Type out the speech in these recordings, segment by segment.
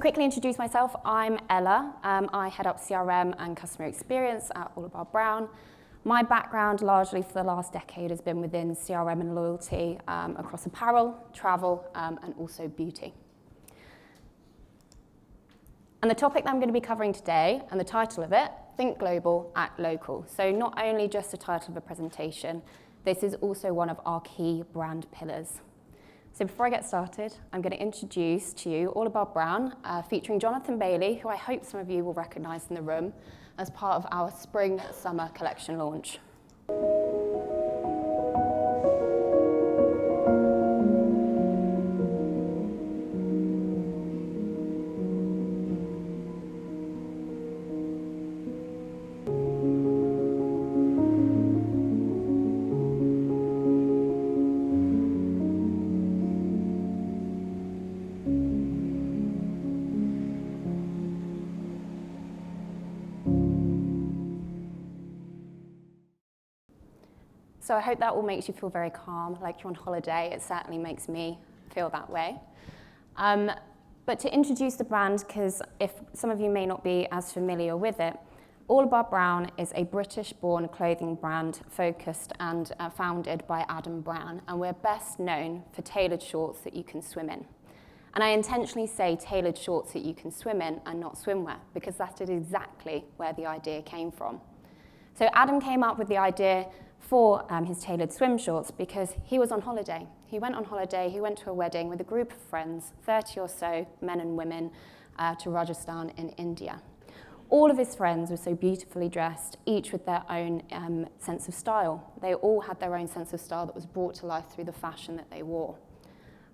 quickly introduce myself, I'm Ella. I head up CRM and customer experience at Orlebar Brown. My background largely for the last decade has been within CRM and loyalty across apparel, travel, and also beauty. And the topic that I'm going to be covering today, and the title of it, Think Global, Act Local. So not only just a title of a presentation, this is also one of our key brand pillars. So before I get started, I'm going to introduce to you Orlebar Brown, featuring Jonathan Bailey, who I hope some of you will recognise in the room, as part of our Spring-Summer collection launch. So I hope that all makes you feel very calm, like you're on holiday. It certainly makes me feel that way. But to introduce the brand, because if some of you may not be as familiar with it, Orlebar Brown is a British-born clothing brand focused and founded by Adam Brown, and we're best known for tailored shorts that you can swim in. And I intentionally say tailored shorts that you can swim in and not swimwear, because that is exactly where the idea came from. So Adam came up with the idea for his tailored swim shorts because he was on holiday. He went on holiday, he went to a wedding with a group of friends, 30 or so men and women, to Rajasthan in India. All of his friends were so beautifully dressed, each with their own sense of style. They all had their own sense of style that was brought to life through the fashion that they wore.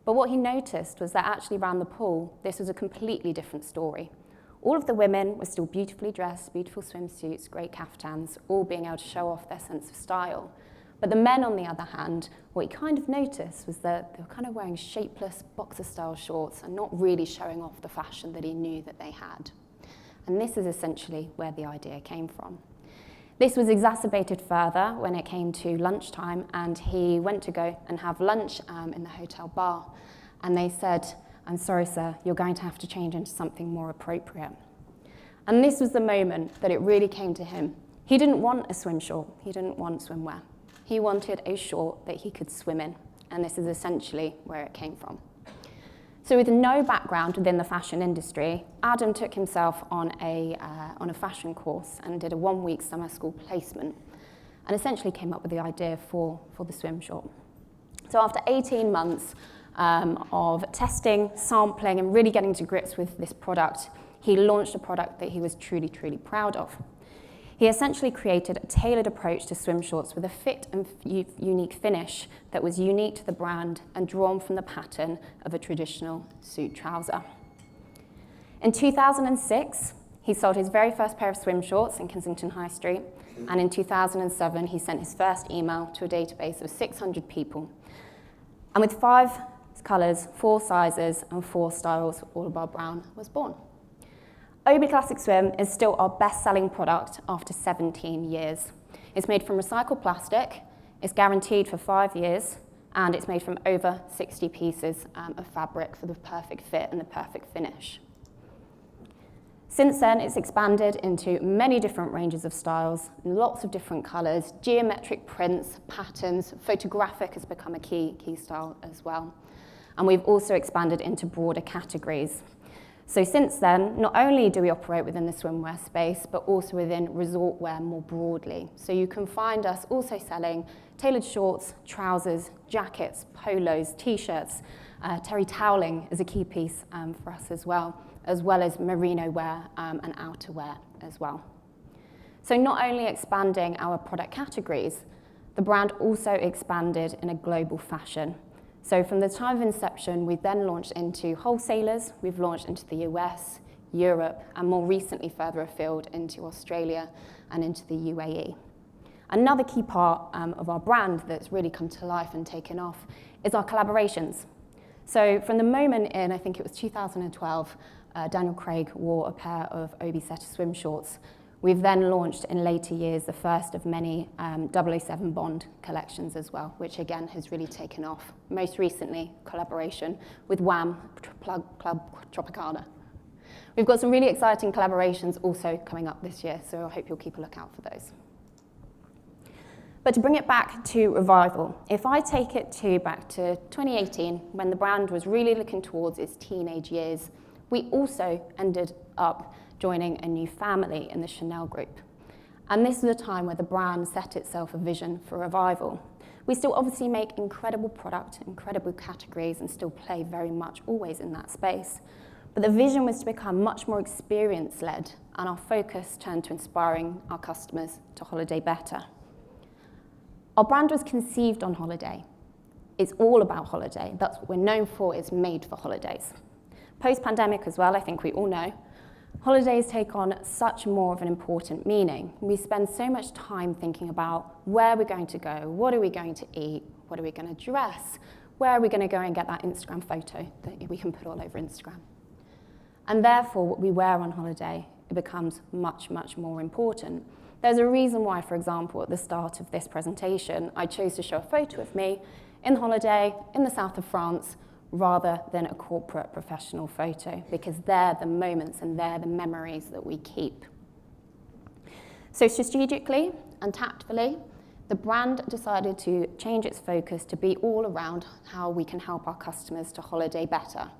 But what he noticed was that actually around the pool, this was a completely different story. All of the women were still beautifully dressed, beautiful swimsuits, great kaftans, all being able to show off their sense of style. But the men, on the other hand, what he kind of noticed was that they were kind of wearing shapeless boxer-style shorts and not really showing off the fashion that he knew that they had. And this is essentially where the idea came from. This was exacerbated further when it came to lunchtime, and he went to go and have lunch in the hotel bar. And they said, "I'm sorry, sir, you're going to have to change into something more appropriate." And this was the moment that it really came to him. He didn't want a swim short. He didn't want swimwear. He wanted a short that he could swim in. And this is essentially where it came from. So with no background within the fashion industry, Adam took himself on a fashion course and did a 1-week summer school placement and essentially came up with the idea for the swim short. So after 18 months, of testing, sampling, and really getting to grips with this product, he launched a product that he was truly, truly proud of. He essentially created a tailored approach to swim shorts with a fit and unique finish that was unique to the brand and drawn from the pattern of a traditional suit trouser. In 2006, he sold his very first pair of swim shorts in Kensington High Street, and in 2007, he sent his first email to a database of 600 people. And with 5 colours, 4 sizes, and 4 styles, Orlebar Brown was born. Obi Classic Swim is still our best-selling product after 17 years. It's made from recycled plastic, it's guaranteed for 5 years, and it's made from over 60 pieces of fabric for the perfect fit and the perfect finish. Since then, it's expanded into many different ranges of styles, lots of different colours, geometric prints, patterns. Photographic has become a key style as well. And we've also expanded into broader categories. So since then, not only do we operate within the swimwear space, but also within resort wear more broadly. So you can find us also selling tailored shorts, trousers, jackets, polos, t-shirts. Terry toweling is a key piece for us as well as merino wear and outerwear as well. So not only expanding our product categories, the brand also expanded in a global fashion. So from the time of inception, we then launched into wholesalers, we've launched into the US, Europe, and more recently further afield into Australia and into the UAE. Another key part of our brand that's really come to life and taken off is our collaborations. So from the moment in, I think it was 2012, Daniel Craig wore a pair of Obi Setter swim shorts. We've then launched in later years the first of many 007 Bond collections as well, which again has really taken off. Most recently, collaboration with Wham! Club Tropicana. We've got some really exciting collaborations also coming up this year, so I hope you'll keep a lookout for those. But to bring it back to revival, if I take it back to 2018, when the brand was really looking towards its teenage years, we also ended up joining a new family in the Chanel group. And this is a time where the brand set itself a vision for revival. We still obviously make incredible product, incredible categories, and still play very much always in that space. But the vision was to become much more experience-led, and our focus turned to inspiring our customers to holiday better. Our brand was conceived on holiday. It's all about holiday. That's what we're known for. It's made for holidays. Post-pandemic as well, I think we all know, holidays take on such more of an important meaning. We spend so much time thinking about where we're going to go, what are we going to eat, what are we going to dress, where are we going to go and get that Instagram photo that we can put all over Instagram. And therefore, what we wear on holiday, it becomes much, much more important. There's a reason why, for example, at the start of this presentation, I chose to show a photo of me in holiday in the south of France rather than a corporate professional photo, because they're the moments and they're the memories that we keep. So strategically and tactfully, the brand decided to change its focus to be all around how we can help our customers to holiday better.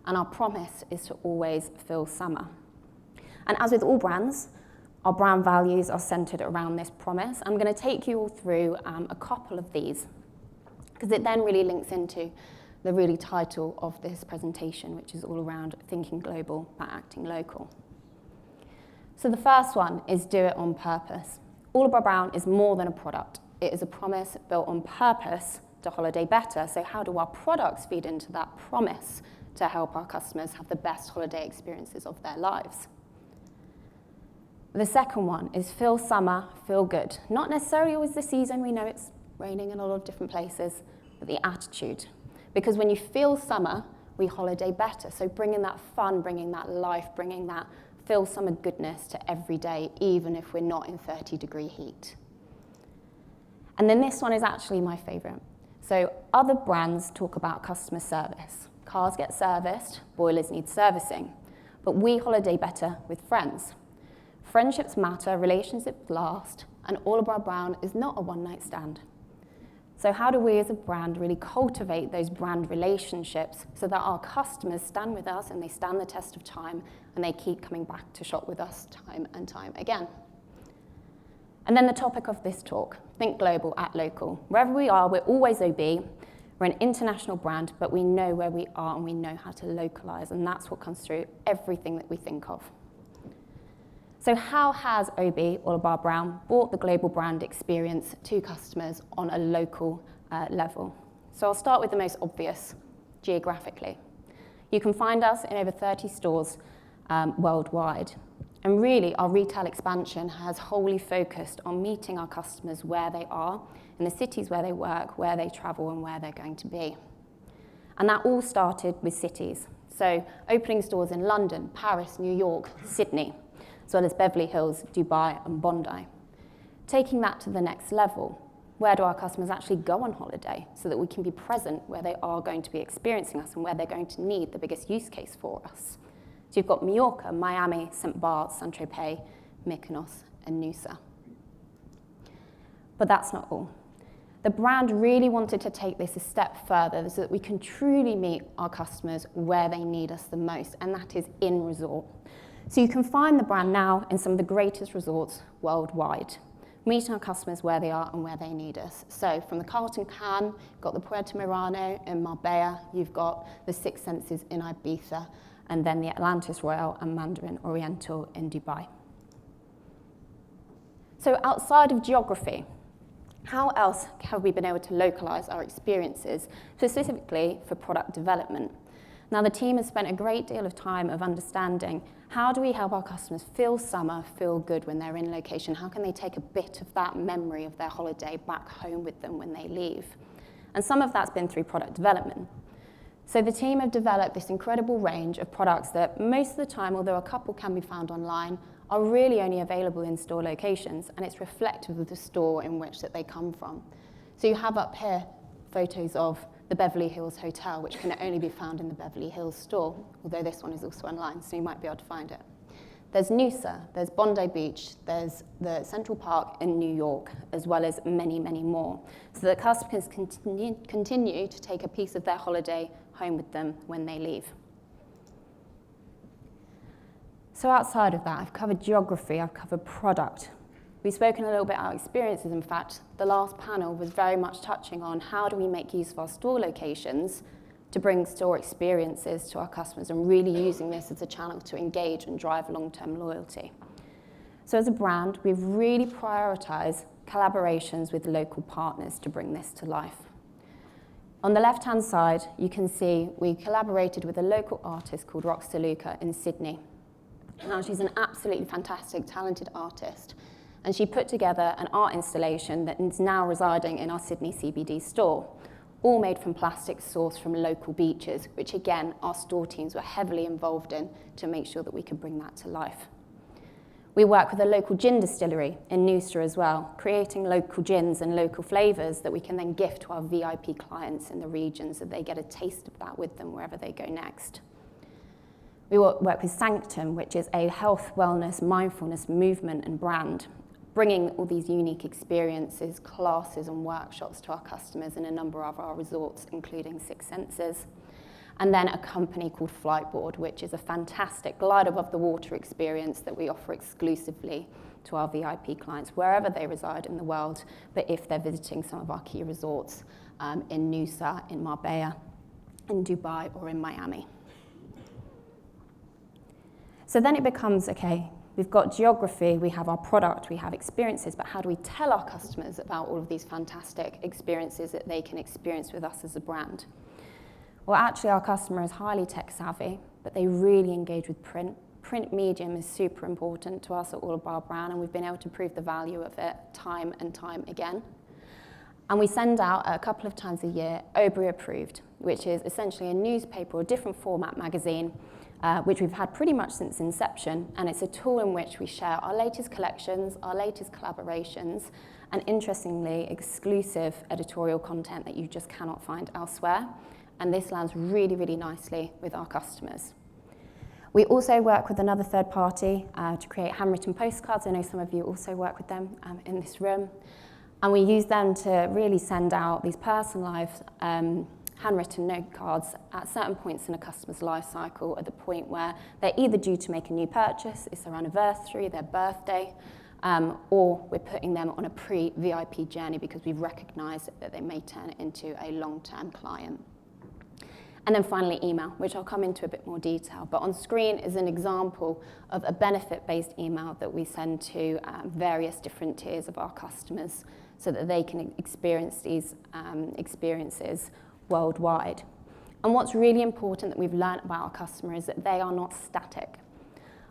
And our promise is to always feel summer. And as with all brands, our brand values are centered around this promise. I'm going to take you all through a couple of these, because it then really links into the really title of this presentation, which is all around thinking global but acting local. So the first one is do it on purpose. Orlebar Brown is more than a product. It is a promise built on purpose to holiday better. So how do our products feed into that promise to help our customers have the best holiday experiences of their lives? The second one is feel summer, feel good. Not necessarily always the season, we know it's raining in a lot of different places, but the attitude. Because when you feel summer, we holiday better. So bringing that fun, bringing that life, bringing that feel summer goodness to every day, even if we're not in 30-degree heat. And then this one is actually my favorite. So other brands talk about customer service. Cars get serviced, boilers need servicing. But we holiday better with friends. Friendships matter, relationships last, and Orlebar Brown is not a one-night stand. So how do we as a brand really cultivate those brand relationships so that our customers stand with us and they stand the test of time and they keep coming back to shop with us time and time again? And then the topic of this talk, think global, act local. Wherever we are, we're always OB. We're an international brand, but we know where we are and we know how to localize, and that's what comes through everything that we think of. So how has OB, Orlebar Brown, brought the global brand experience to customers on a local level? So I'll start with the most obvious, geographically. You can find us in over 30 stores worldwide. And really, our retail expansion has wholly focused on meeting our customers where they are, in the cities where they work, where they travel, and where they're going to be. And that all started with cities. So opening stores in London, Paris, New York, Sydney, as well as Beverly Hills, Dubai, and Bondi. Taking that to the next level, where do our customers actually go on holiday so that we can be present where they are going to be experiencing us and where they're going to need the biggest use case for us? So you've got Mallorca, Miami, St. Barts, Saint-Tropez, Mykonos, and Noosa. But that's not all. The brand really wanted to take this a step further so that we can truly meet our customers where they need us the most, and that is in resort. So you can find the brand now in some of the greatest resorts worldwide, meeting our customers where they are and where they need us. So from the Carlton Cannes, you've got the Puerto Mirano in Marbella, you've got the Six Senses in Ibiza, and then the Atlantis Royal and Mandarin Oriental in Dubai. So outside of geography, how else have we been able to localize our experiences, specifically for product development? Now, the team has spent a great deal of time of understanding how do we help our customers feel summer, feel good when they're in location? How can they take a bit of that memory of their holiday back home with them when they leave? And some of that's been through product development. So the team have developed this incredible range of products that most of the time, although a couple can be found online, are really only available in store locations, and it's reflective of the store in which that they come from. So you have up here photos of the Beverly Hills Hotel, which can only be found in the Beverly Hills store, although this one is also online, so you might be able to find it. There's Noosa, there's Bondi Beach, there's the Central Park in New York, as well as many, many more, so that customers continue to take a piece of their holiday home with them when they leave. So outside of that, I've covered geography, I've covered product. We've spoken a little bit about experiences. In fact, the last panel was very much touching on how do we make use of our store locations to bring store experiences to our customers and really using this as a channel to engage and drive long-term loyalty. So as a brand, we've really prioritized collaborations with local partners to bring this to life. On the left-hand side, you can see we collaborated with a local artist called Rox DeLuca in Sydney. Now, she's an absolutely fantastic, talented artist, and she put together an art installation that is now residing in our Sydney CBD store, all made from plastic sourced from local beaches, which again, our store teams were heavily involved in to make sure that we could bring that to life. We work with a local gin distillery in Noosa as well, creating local gins and local flavours that we can then gift to our VIP clients in the region so they get a taste of that with them wherever they go next. We work with Sanctum, which is a health, wellness, mindfulness movement and brand, bringing all these unique experiences, classes and workshops to our customers in a number of our resorts, including Six Senses. And then a company called Flightboard, which is a fantastic glide above the water experience that we offer exclusively to our VIP clients, wherever they reside in the world, but if they're visiting some of our key resorts in Noosa, in Marbella, in Dubai, or in Miami. So then it becomes, okay, we've got geography, we have our product, we have experiences, but how do we tell our customers about all of these fantastic experiences that they can experience with us as a brand? Well, actually, our customer is highly tech savvy, but they really engage with print. Print medium is super important to us at Orlebar Brown, and we've been able to prove the value of it time and time again. And we send out a couple of times a year, OBRI approved, which is essentially a newspaper or different format magazine, which we've had pretty much since inception, and it's a tool in which we share our latest collections, our latest collaborations, and interestingly, exclusive editorial content that you just cannot find elsewhere. And this lands really, really nicely with our customers. We also work with another third party to create handwritten postcards. I know some of you also work with them in this room. And we use them to really send out these personalised handwritten note cards at certain points in a customer's life cycle, at the point where they're either due to make a new purchase, it's their anniversary, their birthday, or we're putting them on a pre-VIP journey because we've recognised that they may turn into a long-term client. And then finally, email, which I'll come into a bit more detail. But on screen is an example of a benefit-based email that we send to various different tiers of our customers so that they can experience these experiences worldwide. And what's really important that we've learned about our customers is that they are not static.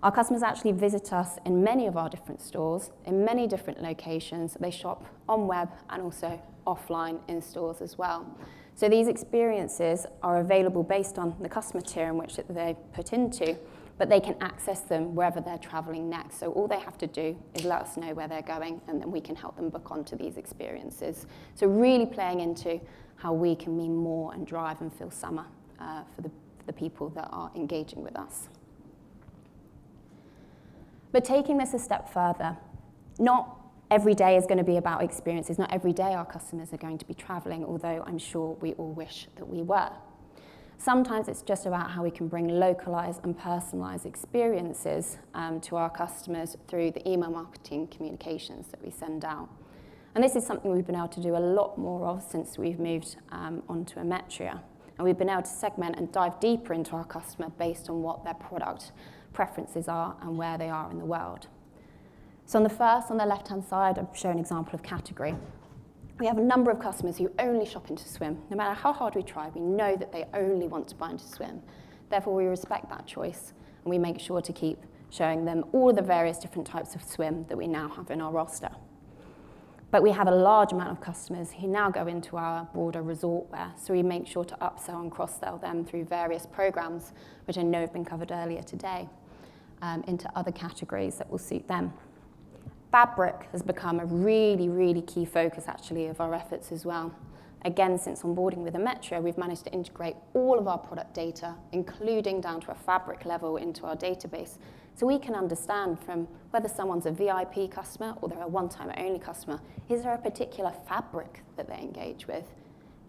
Our customers actually visit us in many of our different stores, in many different locations. They shop on web and also offline in stores as well. So these experiences are available based on the customer tier in which they put into, but they can access them wherever they're traveling next. So all they have to do is let us know where they're going, and then we can help them book onto these experiences. So really playing into how we can mean more and drive and fill summer for the people that are engaging with us. But taking this a step further, not every day is going to be about experiences. Not every day our customers are going to be traveling, although I'm sure we all wish that we were. Sometimes it's just about how we can bring localized and personalized experiences to our customers through the email marketing communications that we send out. And this is something we've been able to do a lot more of since we've moved onto Emetria. And we've been able to segment and dive deeper into our customer based on what their product preferences are and where they are in the world. So on the left-hand side, I've shown an example of category. We have a number of customers who only shop into swim. No matter how hard we try, we know that they only want to buy into swim. Therefore, we respect that choice, and we make sure to keep showing them all of the various different types of swim that we now have in our roster. But we have a large amount of customers who now go into our broader resort wear, so we make sure to upsell and cross-sell them through various programs, which I know have been covered earlier today, into other categories that will suit them. Fabric has become a really, really key focus, actually, of our efforts as well. Again, since onboarding with Metro, we've managed to integrate all of our product data, including down to a fabric level, into our database. So we can understand from whether someone's a VIP customer or they're a one-time only customer, is there a particular fabric that they engage with?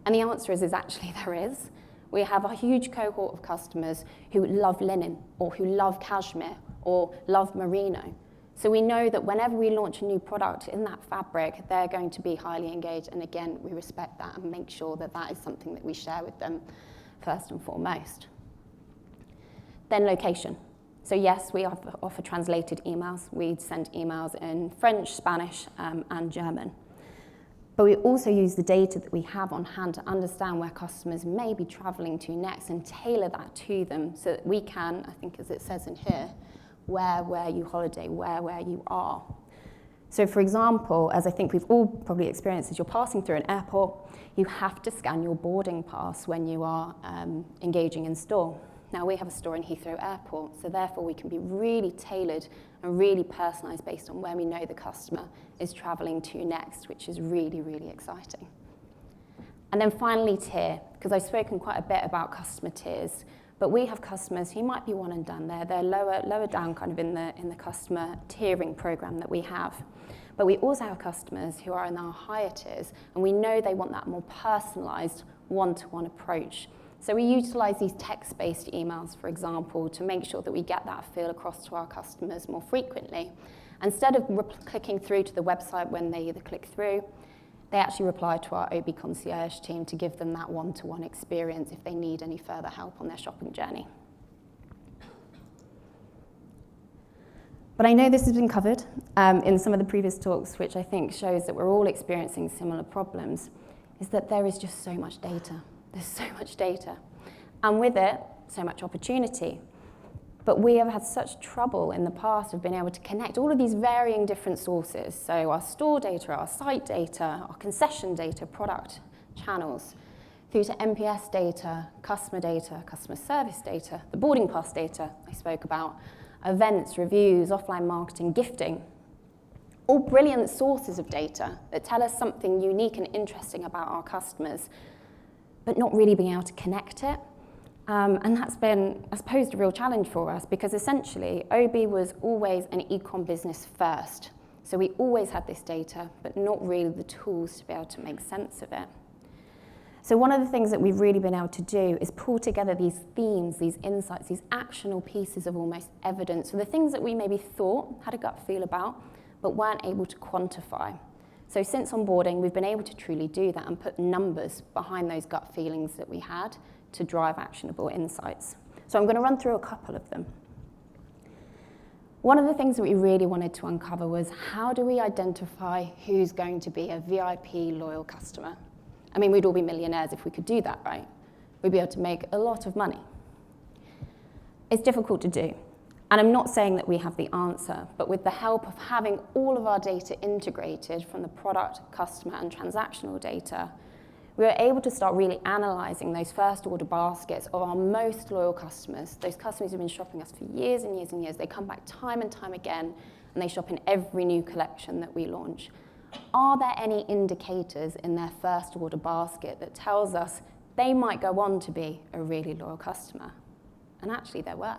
And the answer is actually there is. We have a huge cohort of customers who love linen or who love cashmere or love merino. So we know that whenever we launch a new product in that fabric, they're going to be highly engaged. And again, we respect that and make sure that that is something that we share with them first and foremost. Then location. So yes, we offer translated emails. We send emails in French, Spanish, and German. But we also use the data that we have on hand to understand where customers may be traveling to next and tailor that to them so that we can, I think as it says in here, where you holiday, where you are. So for example, as I think we've all probably experienced, as you're passing through an airport, you have to scan your boarding pass when you are engaging in store. Now we have a store in Heathrow Airport, so therefore we can be really tailored and really personalised based on where we know the customer is travelling to next, which is really, really exciting. And then finally tier, because I've spoken quite a bit about customer tiers, but we have customers who might be one and done there. They're lower down kind of in the customer tiering program that we have. But we also have customers who are in our higher tiers, and we know they want that more personalised one-to-one approach. So we utilise these text-based emails, for example, to make sure that we get that feel across to our customers more frequently. Instead of clicking through to the website when they either click through, they actually reply to our OB concierge team to give them that one-to-one experience if they need any further help on their shopping journey. But I know this has been covered in some of the previous talks, which I think shows that we're all experiencing similar problems, is that there is just so much data. There's so much data. And with it, so much opportunity. But we have had such trouble in the past of being able to connect all of these varying different sources. So our store data, our site data, our concession data, product channels, through to NPS data, customer service data, the boarding pass data I spoke about, events, reviews, offline marketing, gifting. All brilliant sources of data that tell us something unique and interesting about our customers, but not really being able to connect it. And that's posed a real challenge for us because essentially OB was always an e-com business first. So we always had this data, but not really the tools to be able to make sense of it. So one of the things that we've really been able to do is pull together these themes, these insights, these actionable pieces of almost evidence for the things that we maybe thought, had a gut feel about, but weren't able to quantify. So since onboarding, we've been able to truly do that and put numbers behind those gut feelings that we had to drive actionable insights. So I'm going to run through a couple of them. One of the things that we really wanted to uncover was how do we identify who's going to be a VIP loyal customer? I mean, we'd all be millionaires if we could do that, right? We'd be able to make a lot of money. It's difficult to do. And I'm not saying that we have the answer, but with the help of having all of our data integrated from the product, customer, and transactional data, we were able to start really analysing those first order baskets of our most loyal customers, those customers who've been shopping us for years and years and years. They come back time and time again, and they shop in every new collection that we launch. Are there any indicators in their first order basket that tells us they might go on to be a really loyal customer? And actually there were.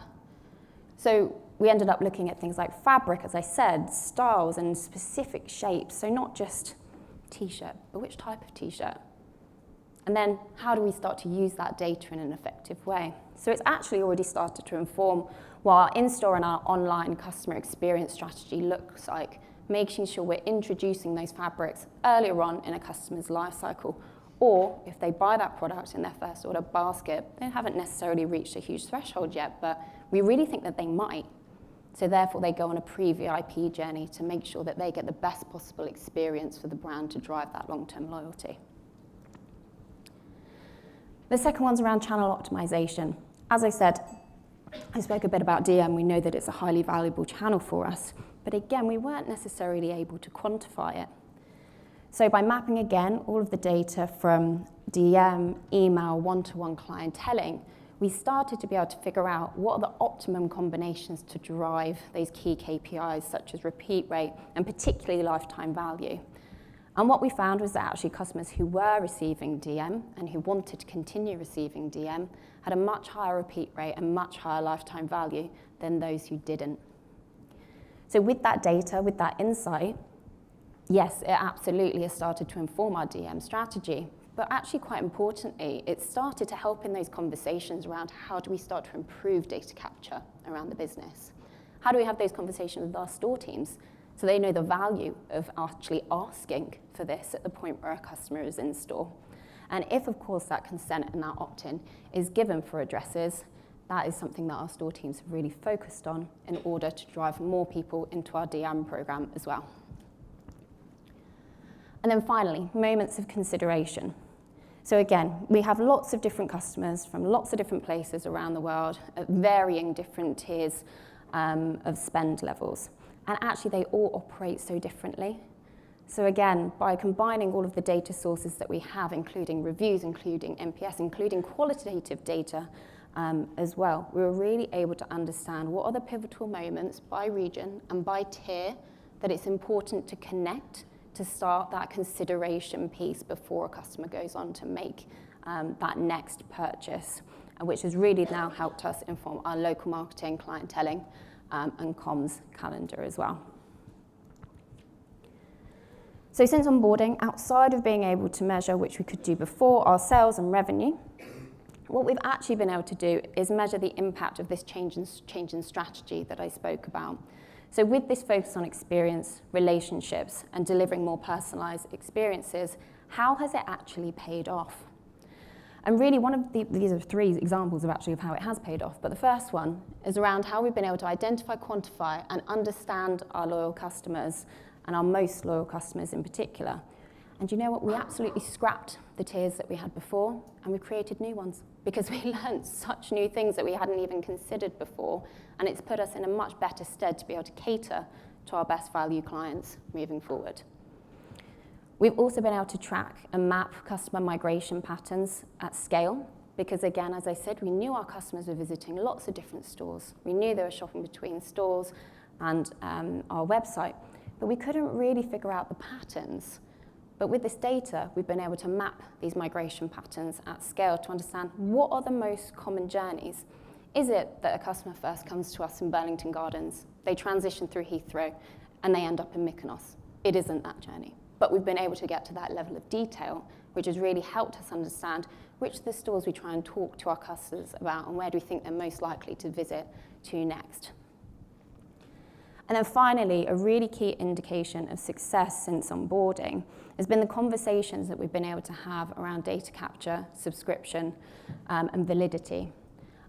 So we ended up looking at things like fabric, as I said, styles and specific shapes. So not just t-shirt, but which type of t-shirt? And then how do we start to use that data in an effective way? So it's actually already started to inform what our in-store and our online customer experience strategy looks like, making sure we're introducing those fabrics earlier on in a customer's life cycle. Or if they buy that product in their first order basket, they haven't necessarily reached a huge threshold yet, but we really think that they might. So therefore they go on a pre-VIP journey to make sure that they get the best possible experience for the brand to drive that long-term loyalty. The second one's around channel optimization. As I said, I spoke a bit about DM. We know that it's a highly valuable channel for us, but again, we weren't necessarily able to quantify it. So by mapping again all of the data from DM, email, one-to-one clienteling, we started to be able to figure out what are the optimum combinations to drive those key KPIs such as repeat rate and particularly lifetime value. And what we found was that actually customers who were receiving DM and who wanted to continue receiving DM had a much higher repeat rate and much higher lifetime value than those who didn't. So with that data, with that insight, yes, it absolutely has started to inform our DM strategy, but actually quite importantly, it started to help in those conversations around how do we start to improve data capture around the business? How do we have those conversations with our store teams so they know the value of actually asking for this at the point where a customer is in store? And if, of course, that consent and that opt-in is given for addresses, that is something that our store teams have really focused on in order to drive more people into our DM program as well. And then finally, moments of consideration. So again, we have lots of different customers from lots of different places around the world at varying different tiers of spend levels. And actually, they all operate so differently. So again, by combining all of the data sources that we have, including reviews, including NPS, including qualitative data as well, we were really able to understand what are the pivotal moments by region and by tier that it's important to connect to start that consideration piece before a customer goes on to make that next purchase, which has really now helped us inform our local marketing, clienteling, and comms calendar as well. So since onboarding, outside of being able to measure, which we could do before, our sales and revenue, what we've actually been able to do is measure the impact of this change in strategy that I spoke about. So with this focus on experience, relationships, and delivering more personalized experiences, how has it actually paid off? And really these are three examples of how it has paid off, but the first one is around how we've been able to identify, quantify, and understand our loyal customers, and our most loyal customers in particular. And you know what? We absolutely scrapped the tiers that we had before, and we created new ones because we learned such new things that we hadn't even considered before, and it's put us in a much better stead to be able to cater to our best value clients moving forward. We've also been able to track and map customer migration patterns at scale because, again, as I said, we knew our customers were visiting lots of different stores. We knew they were shopping between stores and our website, but we couldn't really figure out the patterns. But with this data, we've been able to map these migration patterns at scale to understand what are the most common journeys. Is it that a customer first comes to us in Burlington Gardens, they transition through Heathrow, and they end up in Mykonos? It isn't that journey. But we've been able to get to that level of detail, which has really helped us understand which of the stores we try and talk to our customers about and where do we think they're most likely to visit to next. And then finally, a really key indication of success since onboarding has been the conversations that we've been able to have around data capture, subscription, and validity.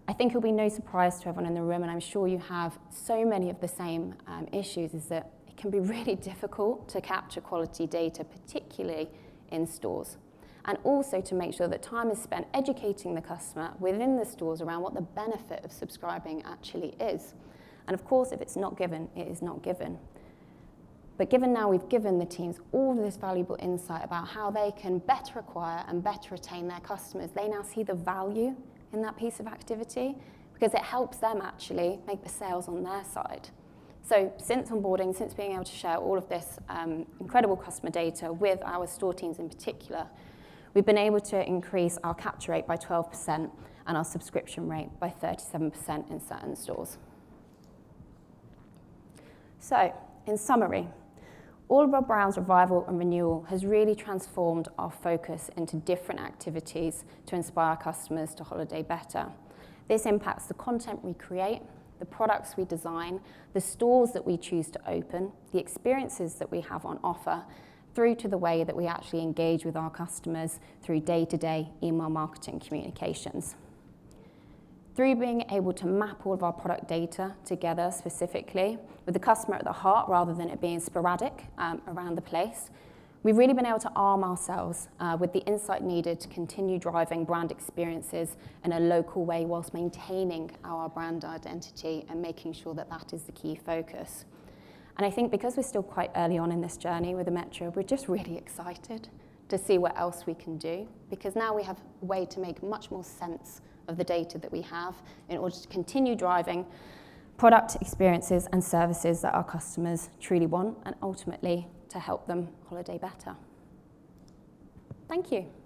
I think it'll be no surprise to everyone in the room, and I'm sure you have so many of the same issues, is that it can be really difficult to capture quality data, particularly in stores. And also to make sure that time is spent educating the customer within the stores around what the benefit of subscribing actually is. And of course, if it's not given, it is not given. But given now we've given the teams all of this valuable insight about how they can better acquire and better retain their customers, they now see the value in that piece of activity because it helps them actually make the sales on their side. So since onboarding, since being able to share all of this incredible customer data with our store teams in particular, we've been able to increase our capture rate by 12% and our subscription rate by 37% in certain stores. So, in summary, Orlebar Brown's revival and renewal has really transformed our focus into different activities to inspire customers to holiday better. This impacts the content we create, the products we design, the stores that we choose to open, the experiences that we have on offer, through to the way that we actually engage with our customers through day-to-day email marketing communications. Through being able to map all of our product data together specifically, with the customer at the heart rather than it being sporadic around the place, we've really been able to arm ourselves with the insight needed to continue driving brand experiences in a local way whilst maintaining our brand identity and making sure that that is the key focus. And I think because we're still quite early on in this journey with the Metro, we're just really excited to see what else we can do, because now we have a way to make much more sense of the data that we have in order to continue driving product experiences and services that our customers truly want and ultimately to help them holiday better. Thank you.